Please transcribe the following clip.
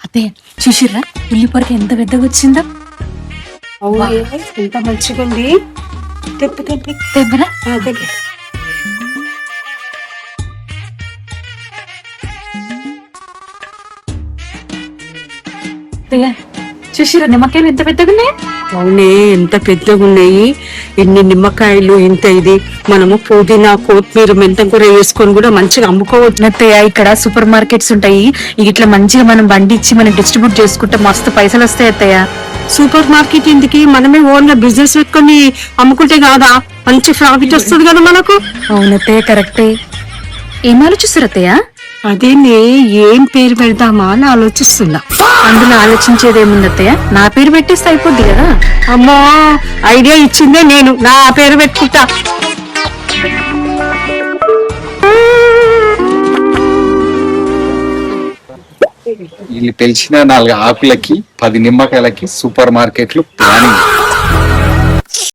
అత్తయ్య చూసిర్రా ఉల్లిపొరక ఎంత పెద్దగా వచ్చిందో. ఎంత మంచిగా ఉంది. తెప్పి తెప్పి తెబ్బరా దగ్గర అత్తయ్య చూసిర్రా నిమ్మకాయలు ఎంత పెద్దగా ఉన్నాయి. అవునే, ఎంత పెద్దగా ఉన్నాయి. ఎన్ని నిమ్మకాయలు, ఇంత ఇది. మనము పుదీనా, కొత్తిమీర, మెంతం కూర వేసుకొని కూడా మంచిగా అమ్ముకోవచ్చు. అత్తయ్య ఇక్కడ సూపర్ మార్కెట్స్ ఉంటాయి, ఇట్లా మంచిగా మనం బండి ఇచ్చి మనం డిస్ట్రిబ్యూట్ చేసుకుంటే మస్తు పైసలు వస్తాయి అత్తయ్య. సూపర్ మార్కెట్ ఇంటికి మనమే ఓన్ గా బిజినెస్ పెట్టుకొని అమ్ముకుంటే కాదా మంచి ప్రాఫిట్ వస్తుంది కదా మనకు. అవునత్తయ్య కరెక్టే. ఏం ఆలోచిస్తారు అత్తయ్య? అదేనే, ఏం పేరు పెడదామా అని ఆలోచిస్తున్నా. అందులో ఆలోచించేది ఏముంది అత్తయ్య, నా పేరు పెట్టేస్తే అయిపోద్ది కదా. అమ్మో, ఐడియా ఇచ్చిందే నేను, నా పేరు పెట్టుకుంటా. వీళ్ళు తెలిసిన 4 ఆకులకి 10 నిమ్మకాయలకి సూపర్ మార్కెట్లు ప్లానింగ్.